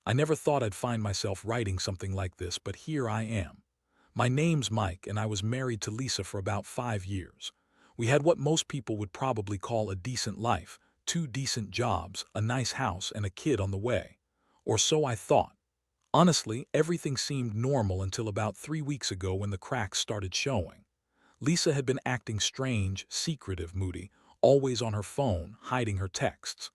I never thought I'd find myself writing something like this, but here I am. My name's Mike, and I was married to Lisa for about 5 years. We had what most people would probably call a decent life, two decent jobs, a nice house, and a kid on the way. Or so I thought. Honestly, everything seemed normal until about 3 weeks ago when the cracks started showing. Lisa had been acting strange, secretive, moody, always on her phone, hiding her texts.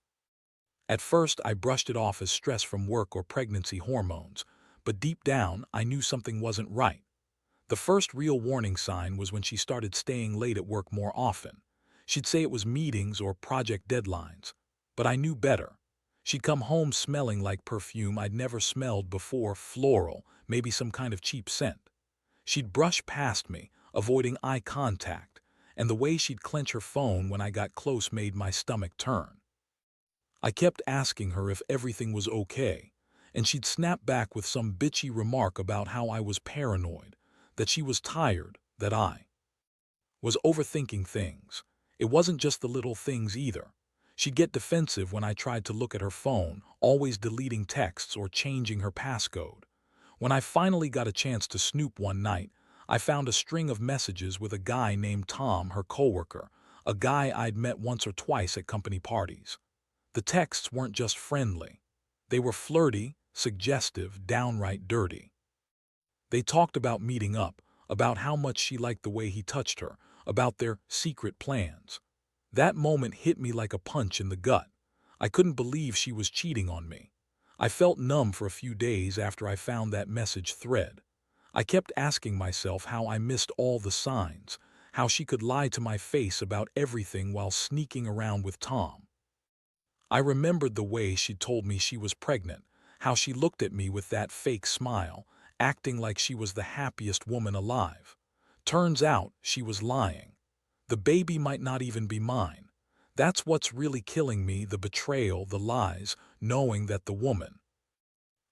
At first, I brushed it off as stress from work or pregnancy hormones, but deep down, I knew something wasn't right. The first real warning sign was when she started staying late at work more often. She'd say it was meetings or project deadlines, but I knew better. She'd come home smelling like perfume I'd never smelled before, floral, maybe some kind of cheap scent. She'd brush past me, avoiding eye contact, and the way she'd clench her phone when I got close made my stomach turn. I kept asking her if everything was okay, and she'd snap back with some bitchy remark about how I was paranoid, that she was tired, that I was overthinking things. It wasn't just the little things either. She'd get defensive when I tried to look at her phone, always deleting texts or changing her passcode. When I finally got a chance to snoop one night, I found a string of messages with a guy named Tom, her coworker, a guy I'd met once or twice at company parties. The texts weren't just friendly. They were flirty, suggestive, downright dirty. They talked about meeting up, about how much she liked the way he touched her, about their secret plans. That moment hit me like a punch in the gut. I couldn't believe she was cheating on me. I felt numb for a few days after I found that message thread. I kept asking myself how I missed all the signs, how she could lie to my face about everything while sneaking around with Tom. I remembered the way she told me she was pregnant, how she looked at me with that fake smile, acting like she was the happiest woman alive. Turns out she was lying. The baby might not even be mine. That's what's really killing me, the betrayal, the lies, knowing that the woman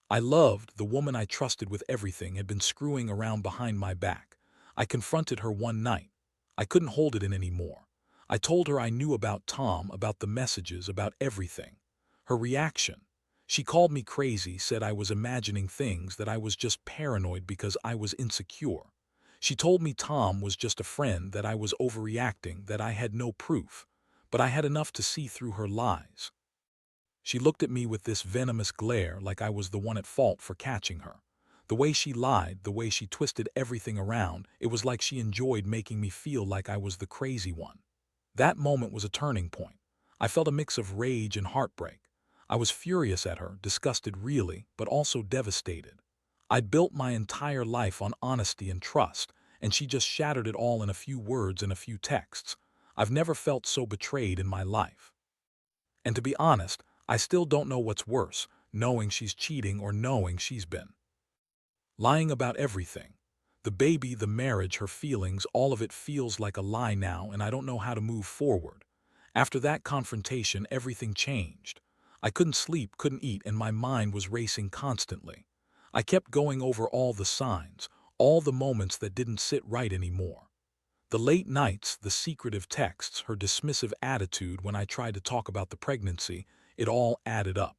I loved, the woman I trusted with everything, had been screwing around behind my back. I confronted her one night. I couldn't hold it in anymore. I told her I knew about Tom, about the messages, about everything. Her reaction. She called me crazy, said I was imagining things, that I was just paranoid because I was insecure. She told me Tom was just a friend, that I was overreacting, that I had no proof. But I had enough to see through her lies. She looked at me with this venomous glare, like I was the one at fault for catching her. The way she lied, the way she twisted everything around, it was like she enjoyed making me feel like I was the crazy one. That moment was a turning point. I felt a mix of rage and heartbreak. I was furious at her, disgusted really, but also devastated. I'd built my entire life on honesty and trust, and she just shattered it all in a few words and a few texts. I've never felt so betrayed in my life. And to be honest, I still don't know what's worse, knowing she's cheating or knowing she's been lying about everything. The baby, the marriage, her feelings, all of it feels like a lie now, and I don't know how to move forward. After that confrontation, everything changed. I couldn't sleep, couldn't eat, and my mind was racing constantly. I kept going over all the signs, all the moments that didn't sit right anymore. The late nights, the secretive texts, her dismissive attitude when I tried to talk about the pregnancy, it all added up.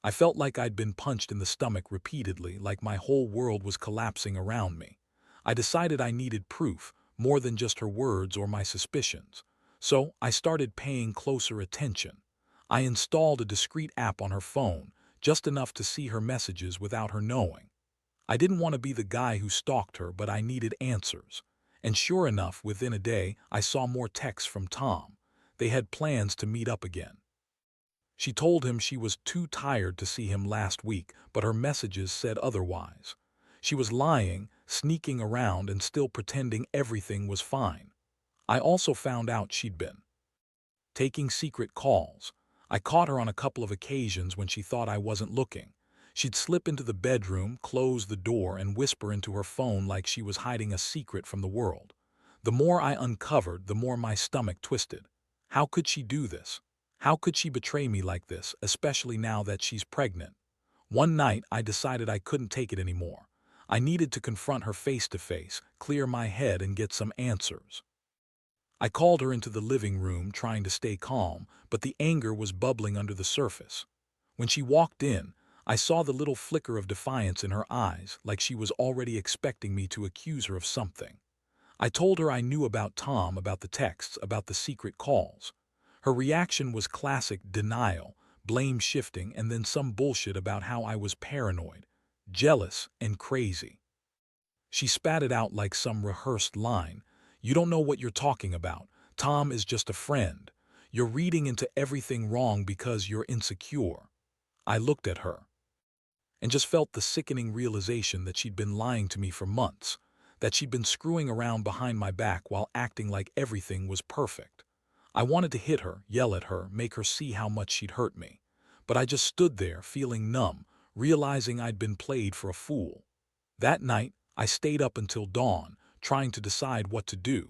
I felt like I'd been punched in the stomach repeatedly, like my whole world was collapsing around me. I decided I needed proof, more than just her words or my suspicions. So I started paying closer attention. I installed a discreet app on her phone, just enough to see her messages without her knowing. I didn't want to be the guy who stalked her, but I needed answers. And sure enough, within a day, I saw more texts from Tom. They had plans to meet up again. She told him she was too tired to see him last week, but her messages said otherwise. She was lying, sneaking around, and still pretending everything was fine. I also found out she'd been taking secret calls. I caught her on a couple of occasions when she thought I wasn't looking. She'd slip into the bedroom, close the door, and whisper into her phone like she was hiding a secret from the world. The more I uncovered, the more my stomach twisted. How could she do this? How could she betray me like this, especially now that she's pregnant? One night, I decided I couldn't take it anymore. I needed to confront her face to face, clear my head, and get some answers. I called her into the living room, trying to stay calm, but the anger was bubbling under the surface. When she walked in, I saw the little flicker of defiance in her eyes, like she was already expecting me to accuse her of something. I told her I knew about Tom, about the texts, about the secret calls. Her reaction was classic denial, blame shifting, and then some bullshit about how I was paranoid, jealous, and crazy. She spat it out like some rehearsed line. You don't know what you're talking about. Tom is just a friend. You're reading into everything wrong because you're insecure. I looked at her and just felt the sickening realization that she'd been lying to me for months, that she'd been screwing around behind my back while acting like everything was perfect. I wanted to hit her, yell at her, make her see how much she'd hurt me. But I just stood there, feeling numb, realizing I'd been played for a fool. That night, I stayed up until dawn, trying to decide what to do.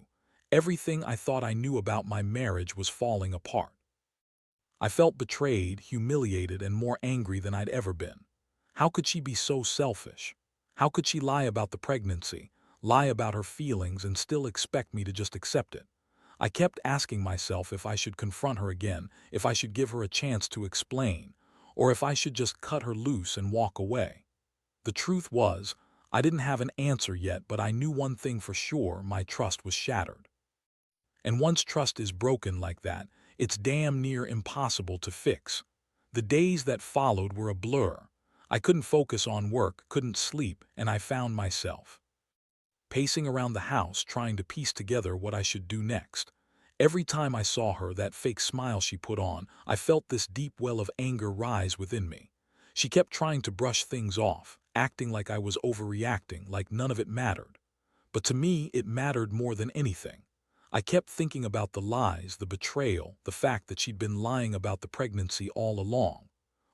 Everything I thought I knew about my marriage was falling apart. I felt betrayed, humiliated, and more angry than I'd ever been. How could she be so selfish? How could she lie about the pregnancy, lie about her feelings, and still expect me to just accept it? I kept asking myself if I should confront her again, if I should give her a chance to explain, or if I should just cut her loose and walk away. The truth was, I didn't have an answer yet, but I knew one thing for sure: my trust was shattered. And once trust is broken like that, it's damn near impossible to fix. The days that followed were a blur. I couldn't focus on work, couldn't sleep, and I found myself pacing around the house trying to piece together what I should do next. Every time I saw her, that fake smile she put on, I felt this deep well of anger rise within me. She kept trying to brush things off, acting like I was overreacting, like none of it mattered. But to me, it mattered more than anything. I kept thinking about the lies, the betrayal, the fact that she'd been lying about the pregnancy all along.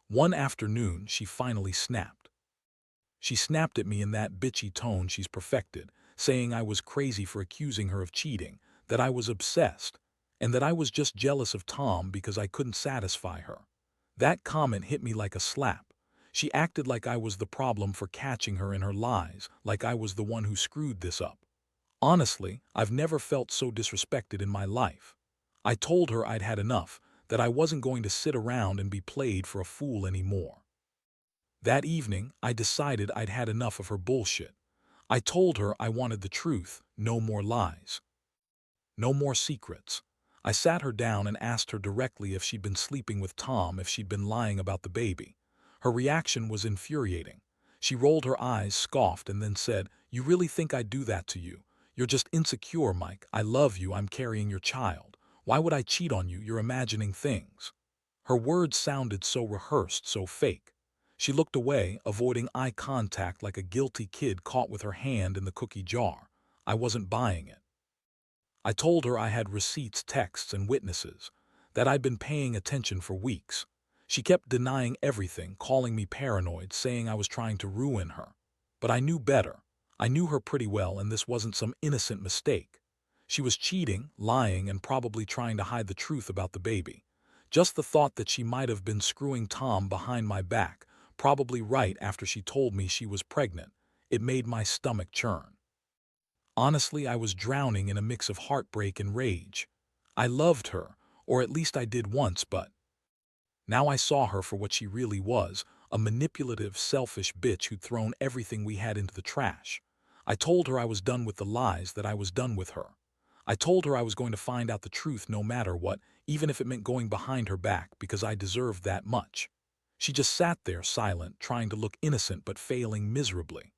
One afternoon, she finally snapped. She snapped at me in that bitchy tone she's perfected, saying I was crazy for accusing her of cheating, that I was obsessed, and that I was just jealous of Tom because I couldn't satisfy her. That comment hit me like a slap. She acted like I was the problem for catching her in her lies, like I was the one who screwed this up. Honestly, I've never felt so disrespected in my life. I told her I'd had enough, that I wasn't going to sit around and be played for a fool anymore. That evening, I decided I'd had enough of her bullshit. I told her I wanted the truth, no more lies, no more secrets. I sat her down and asked her directly if she'd been sleeping with Tom, if she'd been lying about the baby. Her reaction was infuriating. She rolled her eyes, scoffed, and then said, "You really think I'd do that to you? You're just insecure, Mike. I love you. I'm carrying your child. Why would I cheat on you? You're imagining things." Her words sounded so rehearsed, so fake. She looked away, avoiding eye contact like a guilty kid caught with her hand in the cookie jar. I wasn't buying it. I told her I had receipts, texts, and witnesses, that I'd been paying attention for weeks. She kept denying everything, calling me paranoid, saying I was trying to ruin her. But I knew better. I knew her pretty well, and this wasn't some innocent mistake. She was cheating, lying, and probably trying to hide the truth about the baby. Just the thought that she might have been screwing Tom behind my back, probably right after she told me she was pregnant, it made my stomach churn. Honestly, I was drowning in a mix of heartbreak and rage. I loved her, or at least I did once, but now I saw her for what she really was, a manipulative, selfish bitch who'd thrown everything we had into the trash. I told her I was done with the lies, that I was done with her. I told her I was going to find out the truth no matter what, even if it meant going behind her back, because I deserved that much. She just sat there silent, trying to look innocent but failing miserably.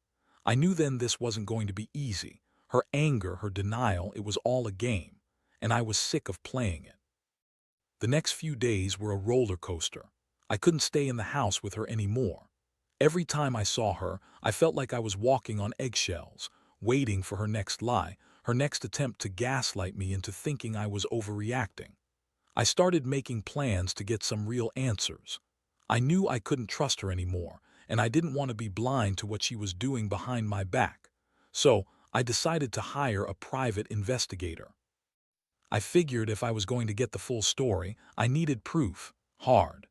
I knew then this wasn't going to be easy. Her anger, her denial, it was all a game, and I was sick of playing it. The next few days were a roller coaster. I couldn't stay in the house with her anymore. Every time I saw her, I felt like I was walking on eggshells, waiting for her next lie, her next attempt to gaslight me into thinking I was overreacting. I started making plans to get some real answers. I knew I couldn't trust her anymore, and I didn't want to be blind to what she was doing behind my back. So, I decided to hire a private investigator. I figured if I was going to get the full story, I needed proof, hard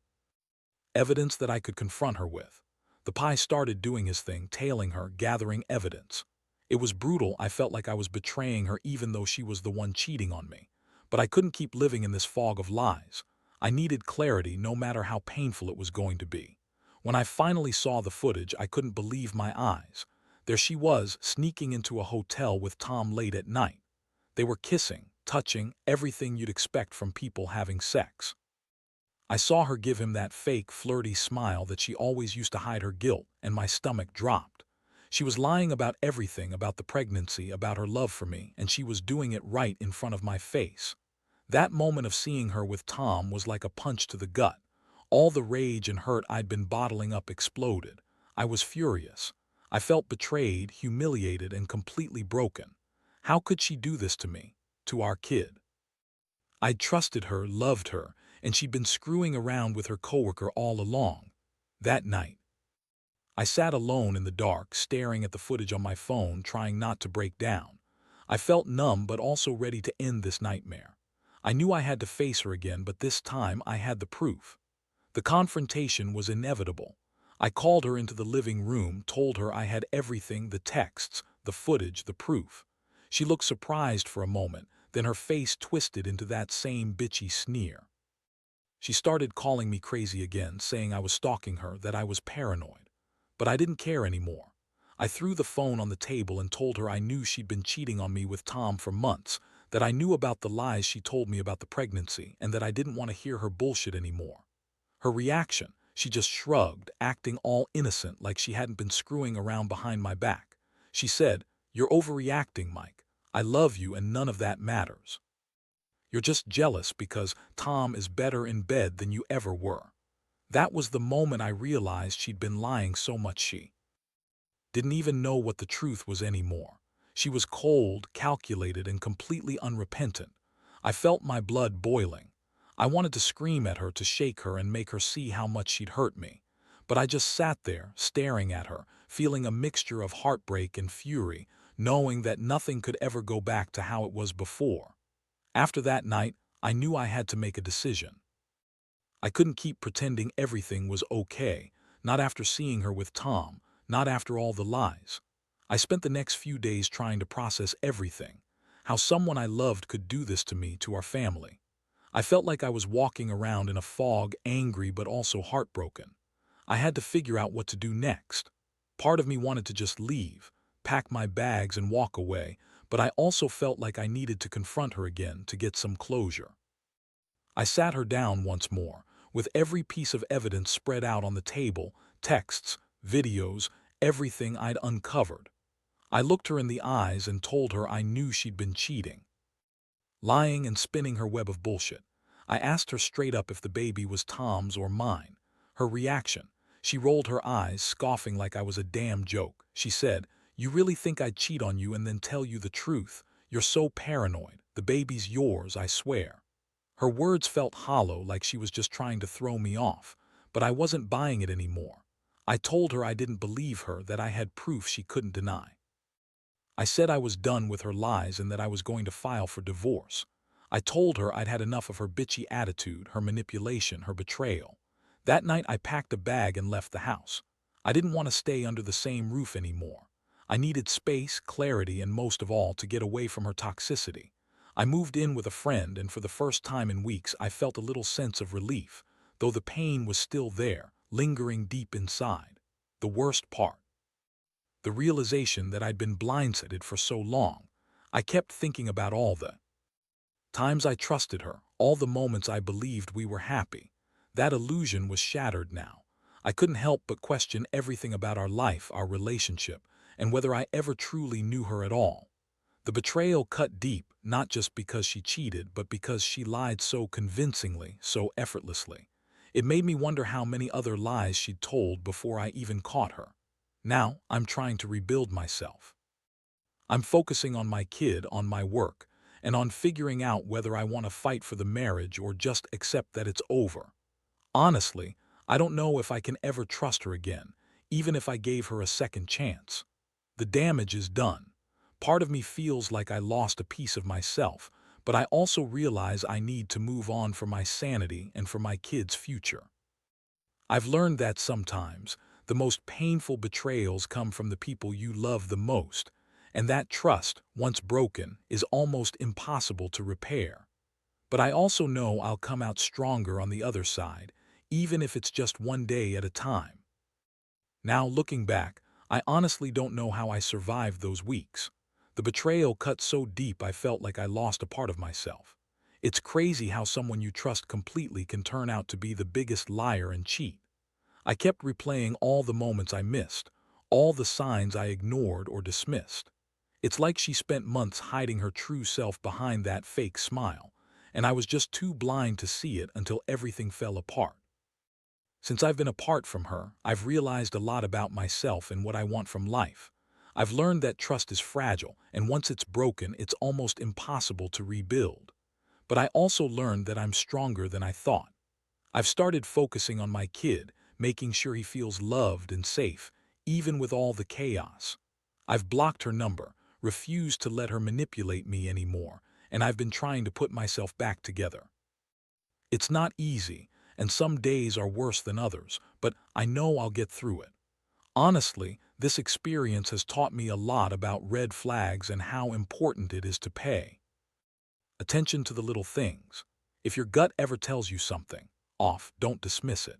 evidence that I could confront her with. The pie started doing his thing, tailing her, gathering evidence. It was brutal. I felt like I was betraying her even though she was the one cheating on me. But I couldn't keep living in this fog of lies. I needed clarity, no matter how painful it was going to be. When I finally saw the footage, I couldn't believe my eyes. There she was, sneaking into a hotel with Tom late at night. They were kissing, touching, everything you'd expect from people having sex. I saw her give him that fake, flirty smile that she always used to hide her guilt, and my stomach dropped. She was lying about everything, about the pregnancy, about her love for me, and she was doing it right in front of my face. That moment of seeing her with Tom was like a punch to the gut. All the rage and hurt I'd been bottling up exploded. I was furious. I felt betrayed, humiliated, and completely broken. How could she do this to me? To our kid? I'd trusted her, loved her, and she'd been screwing around with her coworker all along. That night, I sat alone in the dark, staring at the footage on my phone, trying not to break down. I felt numb but also ready to end this nightmare. I knew I had to face her again, but this time I had the proof. The confrontation was inevitable. I called her into the living room, told her I had everything, the texts, the footage, the proof. She looked surprised for a moment, then her face twisted into that same bitchy sneer. She started calling me crazy again, saying I was stalking her, that I was paranoid. But I didn't care anymore. I threw the phone on the table and told her I knew she'd been cheating on me with Tom for months, that I knew about the lies she told me about the pregnancy, and that I didn't want to hear her bullshit anymore. Her reaction, she just shrugged, acting all innocent like she hadn't been screwing around behind my back. She said, "You're overreacting, Mike. I love you and none of that matters. You're just jealous because Tom is better in bed than you ever were." That was the moment I realized she'd been lying so much she didn't even know what the truth was anymore. She was cold, calculated, and completely unrepentant. I felt my blood boiling. I wanted to scream at her, to shake her, and make her see how much she'd hurt me. But I just sat there, staring at her, feeling a mixture of heartbreak and fury, knowing that nothing could ever go back to how it was before. After that night, I knew I had to make a decision. I couldn't keep pretending everything was okay, not after seeing her with Tom, not after all the lies. I spent the next few days trying to process everything. How someone I loved could do this to me, to our family. I felt like I was walking around in a fog, angry but also heartbroken. I had to figure out what to do next. Part of me wanted to just leave, pack my bags and walk away, but I also felt like I needed to confront her again to get some closure. I sat her down once more, with every piece of evidence spread out on the table, texts, videos, everything I'd uncovered. I looked her in the eyes and told her I knew she'd been cheating, lying and spinning her web of bullshit. I asked her straight up if the baby was Tom's or mine. Her reaction, she rolled her eyes, scoffing like I was a damn joke. She said, "You really think I'd cheat on you and then tell you the truth? You're so paranoid. The baby's yours, I swear." Her words felt hollow, like she was just trying to throw me off, but I wasn't buying it anymore. I told her I didn't believe her, that I had proof she couldn't deny. I said I was done with her lies and that I was going to file for divorce. I told her I'd had enough of her bitchy attitude, her manipulation, her betrayal. That night I packed a bag and left the house. I didn't want to stay under the same roof anymore. I needed space, clarity, and most of all, to get away from her toxicity. I moved in with a friend, and for the first time in weeks I felt a little sense of relief, though the pain was still there, lingering deep inside. The worst part, the realization that I'd been blindsided for so long. I kept thinking about all the times I trusted her, all the moments I believed we were happy. That illusion was shattered now. I couldn't help but question everything about our life, our relationship, and whether I ever truly knew her at all. The betrayal cut deep, not just because she cheated, but because she lied so convincingly, so effortlessly. It made me wonder how many other lies she'd told before I even caught her. Now, I'm trying to rebuild myself. I'm focusing on my kid, on my work, and on figuring out whether I want to fight for the marriage or just accept that it's over. Honestly, I don't know if I can ever trust her again, even if I gave her a second chance. The damage is done. Part of me feels like I lost a piece of myself, but I also realize I need to move on for my sanity and for my kid's future. I've learned that sometimes the most painful betrayals come from the people you love the most, and that trust, once broken, is almost impossible to repair. But I also know I'll come out stronger on the other side, even if it's just one day at a time. Now, looking back, I honestly don't know how I survived those weeks. The betrayal cut so deep I felt like I lost a part of myself. It's crazy how someone you trust completely can turn out to be the biggest liar and cheat. I kept replaying all the moments I missed, all the signs I ignored or dismissed. It's like she spent months hiding her true self behind that fake smile, and I was just too blind to see it until everything fell apart. Since I've been apart from her, I've realized a lot about myself and what I want from life. I've learned that trust is fragile, and once it's broken, it's almost impossible to rebuild. But I also learned that I'm stronger than I thought. I've started focusing on my kid, making sure he feels loved and safe, even with all the chaos. I've blocked her number, refused to let her manipulate me anymore, and I've been trying to put myself back together. It's not easy, and some days are worse than others, but I know I'll get through it. Honestly, this experience has taught me a lot about red flags and how important it is to pay attention to the little things. If your gut ever tells you something off, don't dismiss it.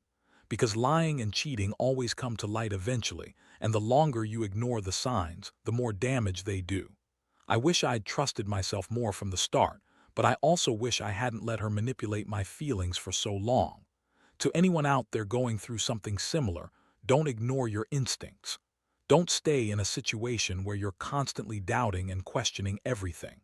Because lying and cheating always come to light eventually, and the longer you ignore the signs, the more damage they do. I wish I'd trusted myself more from the start, but I also wish I hadn't let her manipulate my feelings for so long. To anyone out there going through something similar, don't ignore your instincts. Don't stay in a situation where you're constantly doubting and questioning everything.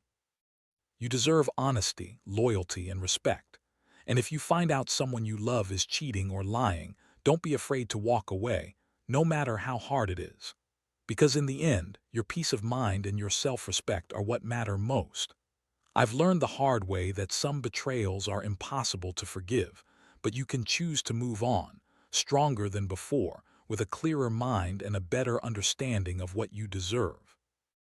You deserve honesty, loyalty, and respect. And if you find out someone you love is cheating or lying, don't be afraid to walk away, no matter how hard it is. Because in the end, your peace of mind and your self-respect are what matter most. I've learned the hard way that some betrayals are impossible to forgive, but you can choose to move on, stronger than before, with a clearer mind and a better understanding of what you deserve.